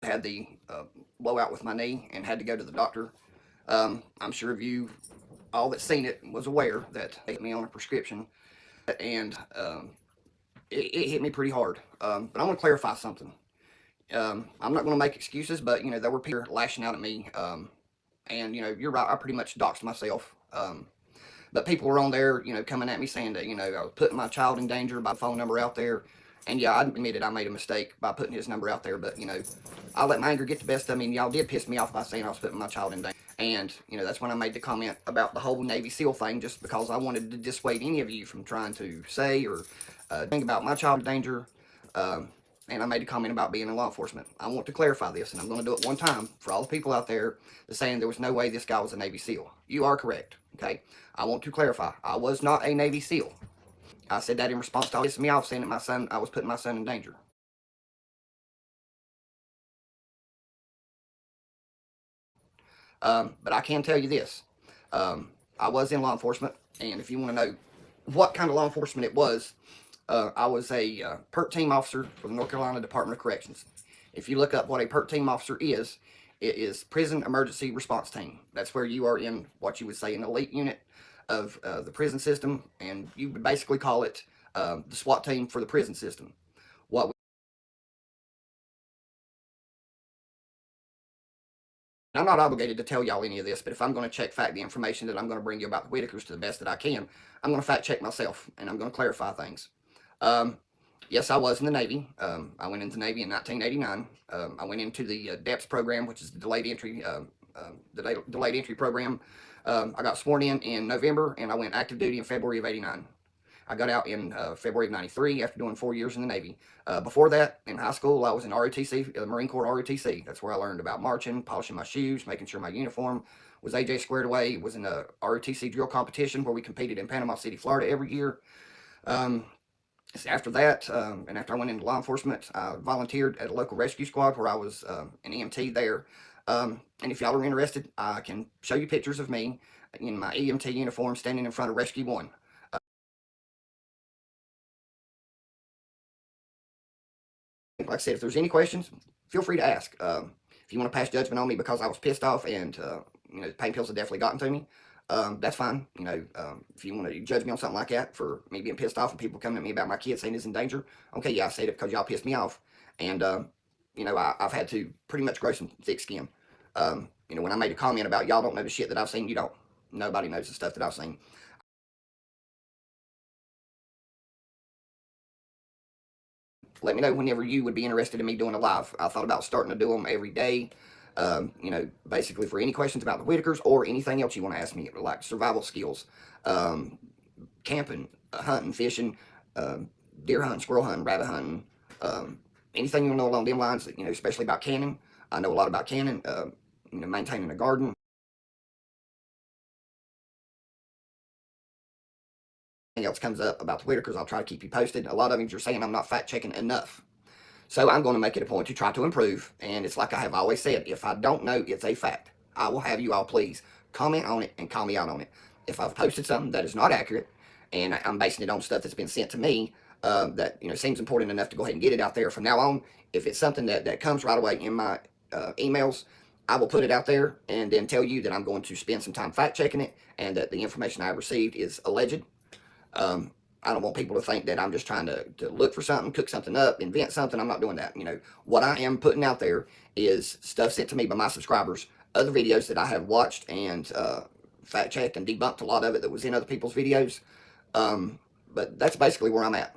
had the blowout with my knee and had to go to the doctor. I'm sure of you all that's seen it was aware that they hit me on a prescription, and it hit me pretty hard. But I want to clarify something. I'm not going to make excuses, but there were people lashing out at me, and you're right. I pretty much doxed myself. But people were on there, coming at me saying that I was putting my child in danger by phone number out there. And yeah, I admitted I made a mistake by putting his number out there, but I let my anger get the best of me, and y'all did piss me off by saying I was putting my child in danger. And that's when I made the comment about the whole Navy SEAL thing, just because I wanted to dissuade any of you from trying to say or think about my child in danger. And I made a comment about being in law enforcement. I want to clarify this, and I'm going to do it one time for all the people out there that's saying there was no way this guy was a Navy SEAL. You are correct, okay? I want to clarify. I was not a Navy SEAL. I said that in response to pissing me off, saying that I was putting my son in danger. But I can tell you this. I was in law enforcement, and if you want to know what kind of law enforcement it was, I was a PERT team officer for the North Carolina Department of Corrections. If you look up what a PERT team officer is, it is Prison Emergency Response Team. That's where you are in what you would say an elite unit of the prison system, and you would basically call it the SWAT team for the prison system. I'm not obligated to tell y'all any of this, but if I'm going to check fact the information that I'm going to bring you about the Whitakers to the best that I can, I'm going to fact check myself, and I'm going to clarify things. Yes, I was in the Navy. I went into the Navy in 1989. I went into the DEPS program, which is the delayed entry program. I got sworn in November, and I went active duty in February of '89. I got out in February of '93 after doing 4 years in the Navy. Before that, in high school, I was in ROTC, Marine Corps ROTC. That's where I learned about marching, polishing my shoes, making sure my uniform was AJ squared away. It was in a ROTC drill competition where we competed in Panama City, Florida every year. After that, and after I went into law enforcement, I volunteered at a local rescue squad where I was an EMT there. And if y'all are interested, I can show you pictures of me in my EMT uniform standing in front of Rescue 1. Like I said, if there's any questions, feel free to ask. If you want to pass judgment on me because I was pissed off and the pain pills have definitely gotten to me, that's fine. If you want to judge me on something like that for me being pissed off and people coming at me about my kid saying he's in danger, okay, yeah, I said it because y'all pissed me off, and I've had to pretty much grow some thick skin. When I made a comment about y'all don't know the shit that I've seen, you don't. Nobody knows the stuff that I've seen. Let me know whenever you would be interested in me doing a live. I thought about starting to do them every day. Basically for any questions about the Whitakers or anything else you want to ask me, like survival skills, camping, hunting, fishing, deer hunting, squirrel hunting, rabbit hunting, anything you want to know along them lines, especially about canning. I know a lot about canning, maintaining a garden. Else comes up about the Whitakers, I'll try to keep you posted. A lot of you are saying I'm not fact checking enough. So I'm going to make it a point to try to improve. And it's like I have always said, if I don't know, it's a fact. I will have you all please comment on it and call me out on it. If I've posted something that is not accurate and I'm basing it on stuff that's been sent to me that seems important enough to go ahead and get it out there from now on, if it's something that comes right away in my emails, I will put it out there and then tell you that I'm going to spend some time fact checking it and that the information I received is alleged. I don't want people to think that I'm just trying to look for something, cook something up, invent something. I'm not doing that. What I am putting out there is stuff sent to me by my subscribers, other videos that I have watched and fact checked and debunked a lot of it that was in other people's videos. But that's basically where I'm at.